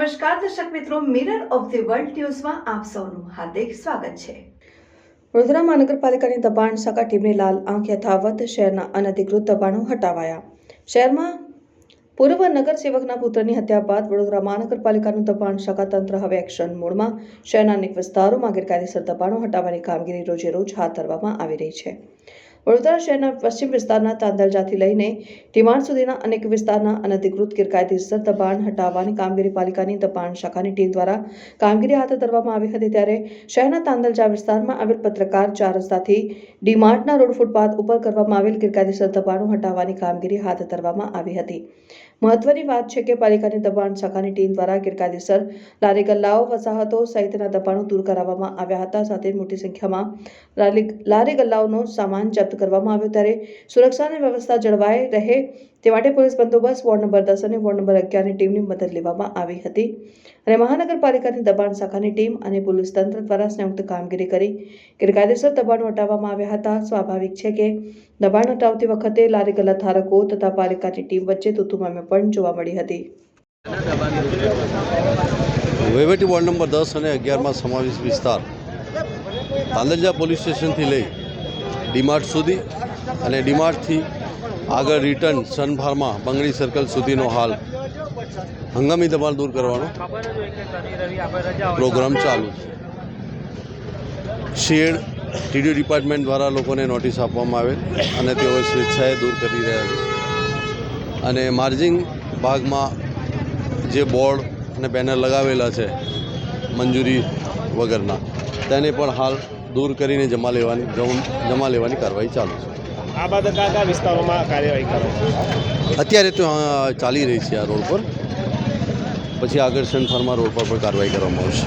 નમસ્કાર દર્શક મિત્રો, મિરર ઓફ ધી વર્લ્ડ ન્યૂઝમાં આપ સૌનું હાર્દિક સ્વાગત છે। વડોદરા મહાનગરપાલિકાની દબાણ શાખા ટીમની લાલ આંખ યથાવત, શહેરના અનધિકૃત દબાણો હટાવાયા। શહેરમાં પૂર્વ નગરસેવકના પુત્રની હત્યા બાદ વડોદરા મહાનગરપાલિકાનું દબાણ શાખા તંત્ર હવે એક્શન મોડમાં શહેરના અનેક વિસ્તારોમાં ગેરકાયદેસર દબાણો હટાવવાની કામગીરી રોજે રોજ હાથ ધરવામાં આવી રહી છે। વડોદરા શહેરના પશ્ચિમ વિસ્તારના તાંદલજાથી લઈને ટીમાડ સુધીના અનેક વિસ્તારના અનધિકૃત ગેરકાયદેસર દબાણ હટાવવાની કામગીરી પાલિકાની દબાણ શાખાની ટીમ દ્વારા કામગીરી હાથ ધરવામાં આવી હતી। ત્યારે શહેરના તાંદલજા વિસ્તારમાં આવેલ પત્રકાર 4 રસ્તાથી ડીમાર્ટના રોડ ફૂટપાથ ઉપર કરવામાં આવેલ ગેરકાયદેસર દબાણો હટાવવાની કામગીરી હાથ ધરવામાં આવી હતી। મહત્વની વાત છે કે પાલિકાની દબાણ શાખાની ટીમ દ્વારા ગેરકાયદેસર લારી ગલ્લાઓ, વસાહતો સહિતના દબાણો દૂર કરાવવામાં આવ્યા હતા। સાથે મોટી સંખ્યામાં લારી ગલ્લાઓનો સામાન જપ્ત કરવામાં આવ્યો। ત્યારે સુરક્ષાની વ્યવસ્થા જળવાઈ રહે તે માટે પોલીસ બંદોબસ્ત વોર્ડ નંબર 10 અને વોર્ડ નંબર 11ની ટીમની મદદ લેવામાં આવી હતી અને મહાનગરપાલિકાની દબાણ શાખાની ટીમ અને પોલીસ તંત્ર દ્વારા સંયુક્ત કામગીરી કરી ગેરકાયદેસર દબાણો હટાવવામાં આવ્યા હતા। સ્વાભાવિક છે કે દબાણ હટાવતી વખતે લારી ગલ્લા ધારકો તથા પાલિકાની ટીમ વચ્ચે તૂતુમામે પણ જોવા મળી હતી। વહીવટી વોર્ડ નંબર 10 અને 11માં સમાવેશ વિસ્તાર તાંદલજા પોલીસ સ્ટેશનથી લઈ ડીમાર્ટ સુધી અને ડીમાર્ટથી આગળ રિટર્ન સન ફાર્મા બંગડી સર્કલ સુધીનો હાલ હંગામી દબાણ દૂર કરવાનો પ્રોગ્રામ ચાલુ છે। શેડ ટીડી ડિપાર્ટમેન્ટ દ્વારા લોકોને નોટિસ આપવામાં આવેલ અને તેઓ સ્વેચ્છાએ દૂર કરી રહ્યા છે અને માર્જિંગ ભાગમાં જે બોર્ડ અને બેનર લગાવેલા છે મંજૂરી વગરના તેને પણ હાલ દૂર કરીને જમા લેવાની કાર્યવાહી ચાલુ છે। આ બાબતે કયા વિસ્તારોમાં કાર્યવાહી કરો? અત્યારે તો ચાલી રહી છે આ રોડ પર, પછી આગળ સન ફાર્મા રોડ પર પણ કાર્યવાહી કરવામાં આવશે।